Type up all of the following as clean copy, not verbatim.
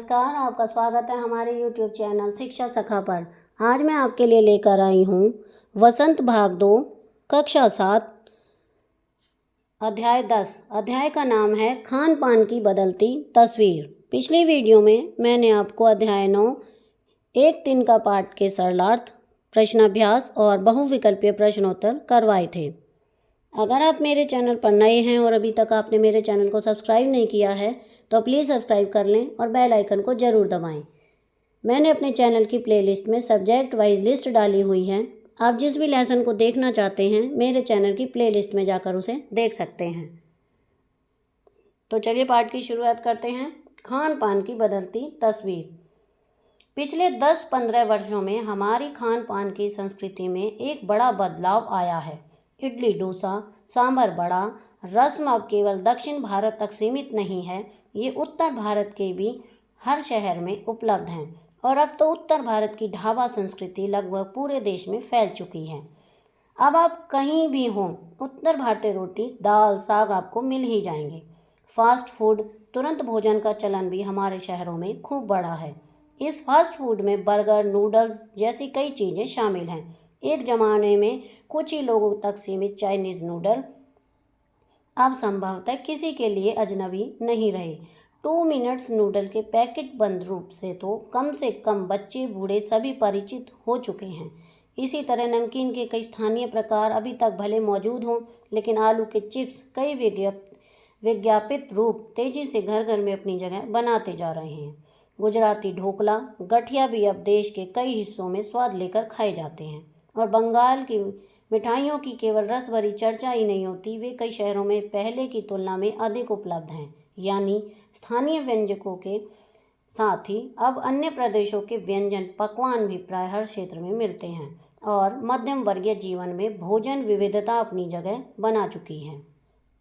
नमस्कार, आपका स्वागत है हमारे YouTube चैनल शिक्षा सखा पर। आज मैं आपके लिए लेकर आई हूँ वसंत भाग 2 कक्षा 7 अध्याय 10। अध्याय का नाम है खान पान की बदलती तस्वीर। पिछली वीडियो में मैंने आपको अध्याय 9 1-3 का पाठ के सरलार्थ, प्रश्नाभ्यास और बहुविकल्पीय प्रश्नोत्तर करवाए थे। अगर आप मेरे चैनल पर नए हैं और अभी तक आपने मेरे चैनल को सब्सक्राइब नहीं किया है तो प्लीज़ सब्सक्राइब कर लें और बेल आइकन को ज़रूर दबाएं। मैंने अपने चैनल की प्लेलिस्ट में सब्जेक्ट वाइज लिस्ट डाली हुई है। आप जिस भी लेसन को देखना चाहते हैं मेरे चैनल की प्लेलिस्ट में जाकर उसे देख सकते हैं। तो चलिए पाठ की शुरुआत करते हैं। खान पान की बदलती तस्वीर। पिछले 10-15 वर्षों में हमारी खान पान की संस्कृति में एक बड़ा बदलाव आया है। इडली डोसा, सांभर बड़ा, रस्म अब केवल दक्षिण भारत तक सीमित नहीं है, ये उत्तर भारत के भी हर शहर में उपलब्ध हैं और अब तो उत्तर भारत की ढाबा संस्कृति लगभग पूरे देश में फैल चुकी है। अब आप कहीं भी हों, उत्तर भारतीय रोटी दाल साग आपको मिल ही जाएंगे। फास्ट फूड तुरंत भोजन का चलन भी हमारे शहरों में खूब बढ़ा है। इस फास्ट फूड में बर्गर, नूडल्स जैसी कई चीज़ें शामिल हैं। एक ज़माने में कुछ ही लोगों तक सीमित चाइनीज़ नूडल अब संभवतः किसी के लिए अजनबी नहीं रहे। 2 मिनट्स नूडल के पैकेट बंद रूप से कम बच्चे बूढ़े सभी परिचित हो चुके हैं। इसी तरह नमकीन के कई स्थानीय प्रकार अभी तक भले मौजूद हों, लेकिन आलू के चिप्स कई विज्ञापित रूप तेजी से घर घर में अपनी जगह बनाते जा रहे हैं। गुजराती ढोकला, गठिया भी अब देश के कई हिस्सों में स्वाद लेकर खाए जाते हैं और बंगाल की मिठाइयों की केवल रस भरी चर्चा ही नहीं होती, वे कई शहरों में पहले की तुलना में अधिक उपलब्ध हैं। यानी स्थानीय व्यंजकों के साथ ही अब अन्य प्रदेशों के व्यंजन पकवान भी प्राय हर क्षेत्र में मिलते हैं और मध्यम वर्गीय जीवन में भोजन विविधता अपनी जगह बना चुकी है।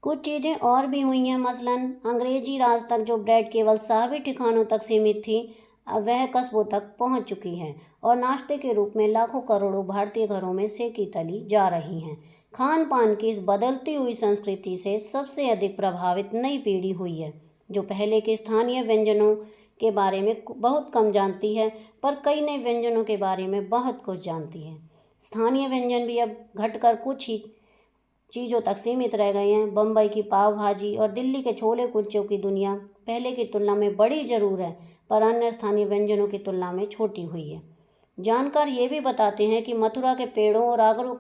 कुछ चीज़ें और भी हुई हैं, मसलन अंग्रेजी राज तक जो ब्रेड केवल साहबी ठिकानों तक सीमित थी, अब वह कस्बों तक पहुंच चुकी है और नाश्ते के रूप में लाखों करोड़ों भारतीय घरों में सेकी तली जा रही हैं। खान पान की इस बदलती हुई संस्कृति से सबसे अधिक प्रभावित नई पीढ़ी हुई है, जो पहले के स्थानीय व्यंजनों के बारे में बहुत कम जानती है, पर कई नए व्यंजनों के बारे में बहुत कुछ जानती है। स्थानीय व्यंजन भी अब घटकर कुछ ही चीज़ों तक सीमित रह गए हैं। बम्बई की पाव भाजी और दिल्ली के छोले कुलचों की दुनिया पहले की तुलना में बड़ी जरूर है, पर अन्य स्थानीय व्यंजनों की तुलना में छोटी हुई है। जानकार ये भी बताते हैं कि मथुरा के पेड़ों और आगरा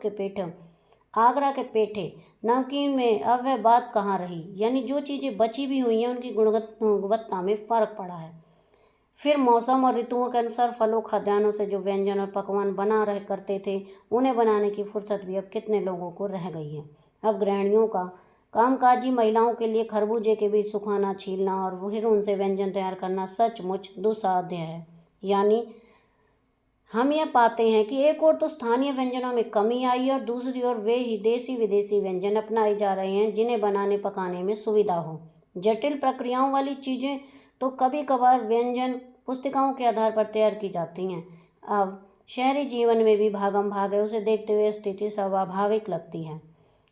के पेठे नमकीन में अब वह बात कहाँ रही, यानी जो चीज़ें बची भी हुई हैं उनकी गुणवत्ता में फ़र्क पड़ा है। फिर मौसम और ऋतुओं के अनुसार फलों खाद्यान्नों से जो व्यंजन और पकवान बना रह करते थे, उन्हें बनाने की फुर्सत भी अब कितने लोगों को रह गई है। अब गृहिणियों का कामकाजी महिलाओं के लिए खरबूजे के बीज सुखाना, छीलना और फिर उनसे व्यंजन तैयार करना सचमुच दुस्साध्य है। यानी हम यह पाते हैं कि एक ओर तो स्थानीय व्यंजनों में कमी आई है और दूसरी ओर वे ही देसी विदेशी व्यंजन अपनाए जा रहे हैं जिन्हें बनाने पकाने में सुविधा हो। जटिल प्रक्रियाओं वाली चीज़ें तो कभी कभार व्यंजन पुस्तिकाओं के आधार पर तैयार की जाती हैं। अब शहरी जीवन में भी भागम भाग है, उसे देखते हुए स्थिति स्वाभाविक लगती है।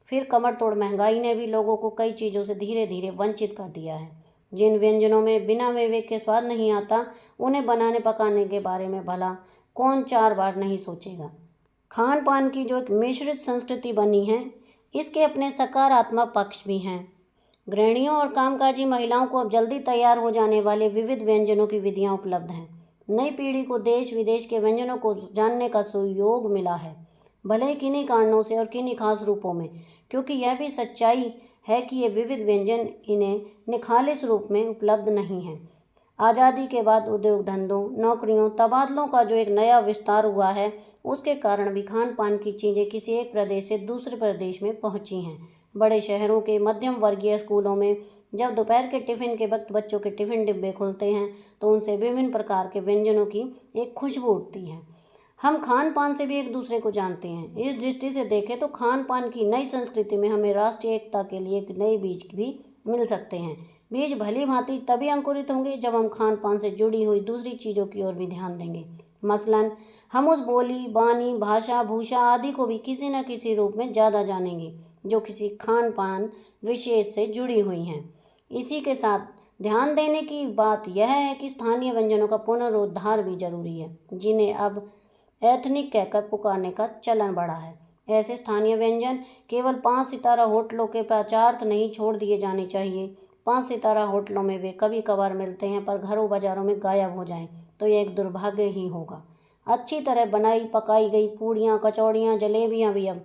फिर कमर तोड़ महंगाई ने भी लोगों को कई चीज़ों से धीरे धीरे वंचित कर दिया है। जिन व्यंजनों में बिना मेवे के स्वाद नहीं आता, उन्हें बनाने पकाने के बारे में भला कौन 4 बार नहीं सोचेगा। खान पान की जो एक मिश्रित संस्कृति बनी है, इसके अपने सकारात्मक पक्ष भी हैं। गृहिणियों और कामकाजी महिलाओं को अब जल्दी तैयार हो जाने वाले विविध व्यंजनों की विधियां उपलब्ध हैं। नई पीढ़ी को देश विदेश के व्यंजनों को जानने का सुयोग मिला है, भले ही किन्हीं कारणों से और किन्हीं खास रूपों में, क्योंकि यह भी सच्चाई है कि ये विविध व्यंजन इन्हें निखालिस रूप में उपलब्ध नहीं हैं। आज़ादी के बाद उद्योग धंधों, नौकरियों, तबादलों का जो एक नया विस्तार हुआ है, उसके कारण भी खान पान की चीज़ें किसी एक प्रदेश से दूसरे प्रदेश में पहुंची हैं। बड़े शहरों के मध्यम वर्गीय स्कूलों में जब दोपहर के टिफ़िन के वक्त बच्चों के टिफ़िन डिब्बे खुलते हैं तो उनसे विभिन्न प्रकार के व्यंजनों की एक खुशबू उठती है। हम खान पान से भी एक दूसरे को जानते हैं। इस दृष्टि से देखें तो खान पान की नई संस्कृति में हमें राष्ट्रीय एकता के लिए एक नए बीज भी मिल सकते हैं। बीज भली भांति तभी अंकुरित होंगे जब हम खान पान से जुड़ी हुई दूसरी चीज़ों की ओर भी ध्यान देंगे। मसलन हम उस बोली, बानी, भाषा, भूषा आदि को भी किसी न किसी रूप में ज़्यादा जानेंगे जो किसी खान पान विशेष से जुड़ी हुई हैं। इसी के साथ ध्यान देने की बात यह है कि स्थानीय व्यंजनों का पुनरुद्धार भी जरूरी है, जिन्हें अब एथनिक कहकर पुकारने का चलन बढ़ा है। ऐसे स्थानीय व्यंजन केवल 5 सितारा होटलों के प्रचारार्थ नहीं छोड़ दिए जाने चाहिए। 5 सितारा होटलों में वे कभी कभार मिलते हैं, पर घरों बाजारों में गायब हो जाएं तो यह एक दुर्भाग्य ही होगा। अच्छी तरह बनाई पकाई गई पूड़ियाँ, कचौड़ियाँ, जलेबियाँ भी अब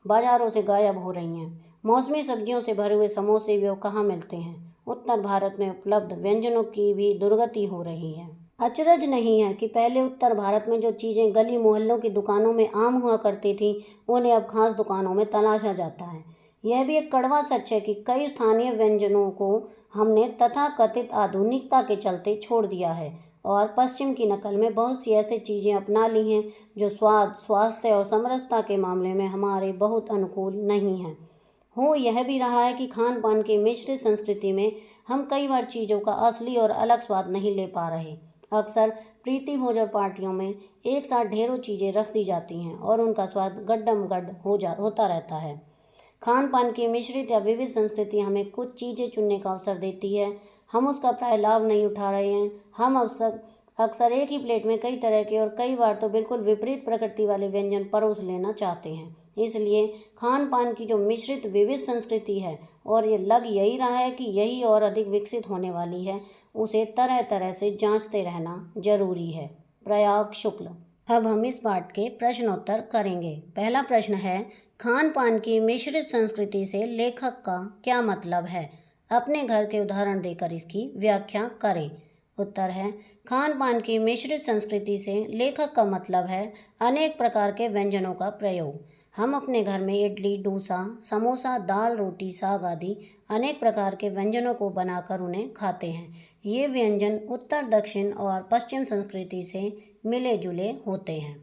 बाजारों से गायब हो रही हैं। मौसमी सब्जियों से भरे हुए समोसे भी कहाँ मिलते हैं। उत्तर भारत में उपलब्ध व्यंजनों की भी दुर्गति हो रही है। अचरज नहीं है कि पहले उत्तर भारत में जो चीज़ें गली मोहल्लों की दुकानों में आम हुआ करती थी, उन्हें अब खास दुकानों में तलाशा जाता है। यह भी एक कड़वा सच है कि कई स्थानीय व्यंजनों को हमने तथाकथित आधुनिकता के चलते छोड़ दिया है और पश्चिम की नकल में बहुत सी ऐसी चीज़ें अपना ली हैं जो स्वाद, स्वास्थ्य और समरसता के मामले में हमारे बहुत अनुकूल नहीं हैं। हो यह भी रहा है कि खान पान की मिश्रित संस्कृति में हम कई बार चीज़ों का असली और अलग स्वाद नहीं ले पा रहे। अक्सर प्रीति भोजन पार्टियों में एक साथ ढेरों चीज़ें रख दी जाती हैं और उनका स्वाद गड्डम गड्ड होता रहता है। खान पान की मिश्रित या विविध संस्कृति हमें कुछ चीज़ें चुनने का अवसर देती है, हम उसका प्राय लाभ नहीं उठा रहे हैं। हम अक्सर एक ही प्लेट में कई तरह के और कई बार तो बिल्कुल विपरीत प्रकृति वाले व्यंजन परोस लेना चाहते हैं। इसलिए खान पान की जो मिश्रित विविध संस्कृति है, और ये लग यही रहा है कि यही और अधिक विकसित होने वाली है, उसे तरह तरह से जांचते रहना जरूरी है। प्रयाग शुक्ल। अब हम इस पाठ के प्रश्नोत्तर करेंगे। पहला प्रश्न है, खान पान की मिश्रित संस्कृति से लेखक का क्या मतलब है? अपने घर के उदाहरण देकर इसकी व्याख्या करें। उत्तर है, खान पान की मिश्रित संस्कृति से लेखक का मतलब है अनेक प्रकार के व्यंजनों का प्रयोग। हम अपने घर में इडली, डोसा, समोसा, दाल, रोटी, साग आदि अनेक प्रकार के व्यंजनों को बनाकर उन्हें खाते हैं। ये व्यंजन उत्तर, दक्षिण और पश्चिम संस्कृति से मिले जुले होते हैं।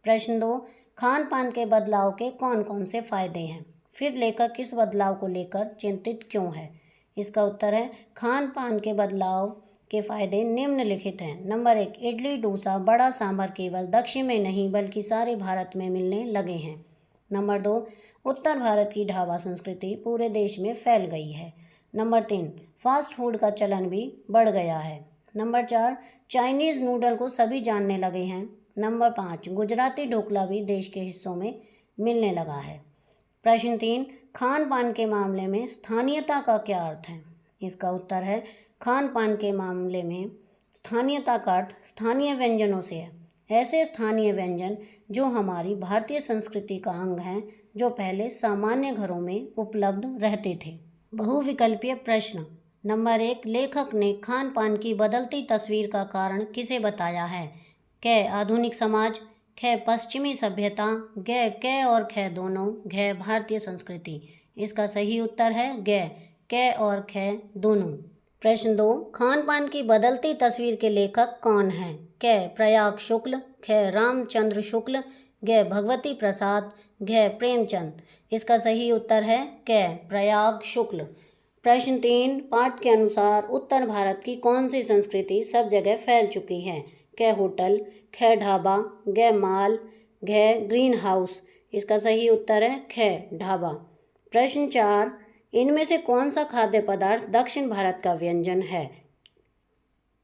प्रश्न 2, खान पान के बदलाव के कौन कौन से फायदे हैं? फिर लेखक इस बदलाव को लेकर चिंतित क्यों है? इसका उत्तर है, खान पान के बदलाव के फायदे निम्नलिखित हैं। नंबर 1, इडली, डोसा, बड़ा सांभर केवल दक्षिण में नहीं बल्कि सारे भारत में मिलने लगे हैं। नंबर 2, उत्तर भारत की ढाबा संस्कृति पूरे देश में फैल गई है। नंबर 3, फास्ट फूड का चलन भी बढ़ गया है। नंबर 4, चाइनीज़ नूडल को सभी जानने लगे हैं। नंबर 5, गुजराती ढोकला भी देश के हिस्सों में मिलने लगा है। प्रश्न 3, खान पान के मामले में स्थानीयता का क्या अर्थ है? इसका उत्तर है, खान पान के मामले में स्थानीयता का अर्थ स्थानीय व्यंजनों से है। ऐसे स्थानीय व्यंजन जो हमारी भारतीय संस्कृति का अंग हैं, जो पहले सामान्य घरों में उपलब्ध रहते थे। बहुविकल्पीय प्रश्न। नंबर 1, लेखक ने खान पान की बदलती तस्वीर का कारण किसे बताया है? क, आधुनिक समाज, ख, पश्चिमी सभ्यता, ग, क और ख दोनों, घ, भारतीय संस्कृति। इसका सही उत्तर है ग, क और ख दोनों। प्रश्न 2, खान पान की बदलती तस्वीर के लेखक कौन हैं? क, प्रयाग शुक्ल, ख, रामचंद्र शुक्ल, ग, भगवती प्रसाद, घ, प्रेमचंद। इसका सही उत्तर है क, प्रयाग शुक्ल। प्रश्न 3, पाठ के अनुसार उत्तर भारत की कौन सी संस्कृति सब जगह फैल चुकी है? क, होटल, ख, ढाबा, ग, माल, घ, ग्रीन हाउस। इसका सही उत्तर है ख, ढाबा। प्रश्न 4, इनमें से कौन सा खाद्य पदार्थ दक्षिण भारत का व्यंजन है?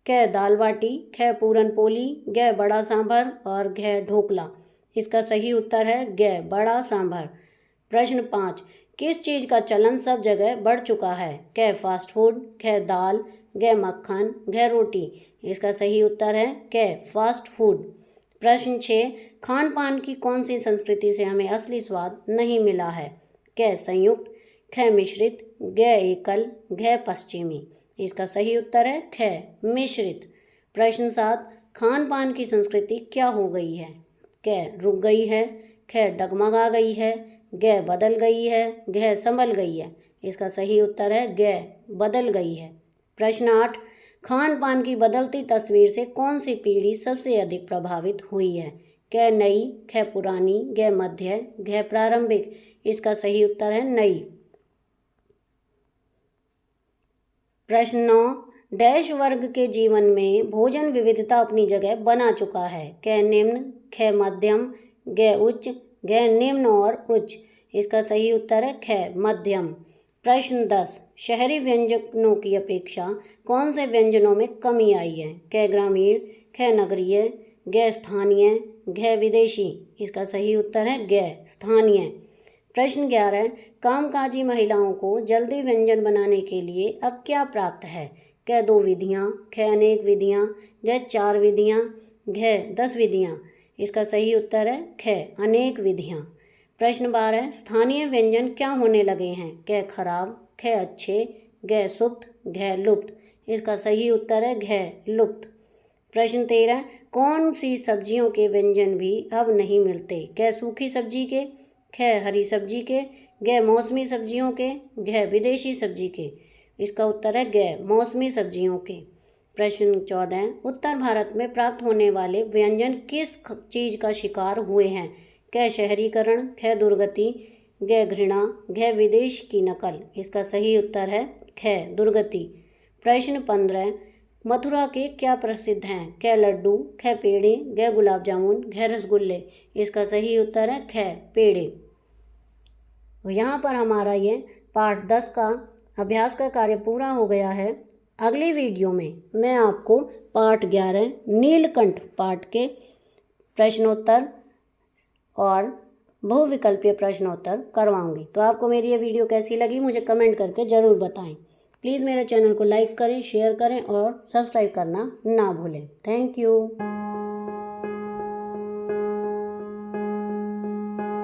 क, दाल बाटी, ख, पूरन पोली, ग, बड़ा सांभर और घ, ढोकला। इसका सही उत्तर है ग, बड़ा सांभर। प्रश्न 5, किस चीज़ का चलन सब जगह बढ़ चुका है? क, फास्ट फूड, ख, दाल, ग, मक्खन, घ, रोटी। इसका सही उत्तर है क, फास्ट फूड। प्रश्न 6, खान पान की कौन सी संस्कृति से हमें असली स्वाद नहीं मिला है? क, संयुक्त, ख, मिश्रित, ग, एकल, घ, पश्चिमी। इसका सही उत्तर है ख, मिश्रित। प्रश्न 7, खान पान की संस्कृति क्या हो गई है? क, रुक गई है, ख, डगमगा गई है, ग, बदल गई है, घ, संभल गई है। इसका सही उत्तर है ग, बदल गई है। प्रश्न 8, खान पान की बदलती तस्वीर से कौन सी पीढ़ी सबसे अधिक प्रभावित हुई है? क, नई, ख, पुरानी, ग, मध्य, घ, प्रारंभिक। इसका सही उत्तर है नई। प्रश्न 9, डैश वर्ग के जीवन में भोजन विविधता अपनी जगह बना चुका है? क, निम्न, ख, मध्यम, ग, उच्च, घ, निम्न और उच्च। इसका सही उत्तर है ख, मध्यम। प्रश्न 10, शहरी व्यंजनों की अपेक्षा कौन से व्यंजनों में कमी आई है? क ग्रामीण, ख नगरीय, ग स्थानीय, घ विदेशी। इसका सही उत्तर है ग स्थानीय। प्रश्न 11, कामकाजी महिलाओं को जल्दी व्यंजन बनाने के लिए अब क्या प्राप्त है? क 2 विधियाँ, ख अनेक विधियाँ, घ 4 विधियाँ, घ 10 विधियाँ। इसका सही उत्तर है ख अनेक विधियाँ। प्रश्न 12, स्थानीय व्यंजन क्या होने लगे हैं? क खराब, ख अच्छे, घ सुप्त, घ लुप्त। इसका सही उत्तर है घ लुप्त। प्रश्न 13, कौन सी सब्जियों के व्यंजन भी अब नहीं मिलते? क सूखी सब्जी के, ख हरी सब्जी के, घ मौसमी सब्जियों के, घ विदेशी सब्जी के। इसका उत्तर है घ मौसमी सब्जियों के। प्रश्न 14, उत्तर भारत में प्राप्त होने वाले व्यंजन किस चीज़ का शिकार हुए हैं? क शहरीकरण, ख दुर्गति, घ घृणा, घ विदेश की नकल। इसका सही उत्तर है ख दुर्गति। प्रश्न 15, मथुरा के क्या प्रसिद्ध हैं? क लड्डू, ख पेड़े, घ गुलाब जामुन, घ रसगुल्ले। इसका सही उत्तर है ख पेड़े। तो यहाँ पर हमारा ये पाठ 10 का अभ्यास का कार्य पूरा हो गया है। अगली वीडियो में मैं आपको पाठ 11 नीलकंठ पाठ के प्रश्नोत्तर और बहुविकल्पीय प्रश्नोत्तर करवाऊंगी। तो आपको मेरी ये वीडियो कैसी लगी मुझे कमेंट करके ज़रूर बताएं। प्लीज़ मेरे चैनल को लाइक करें, शेयर करें और सब्सक्राइब करना ना भूलें। Thank you.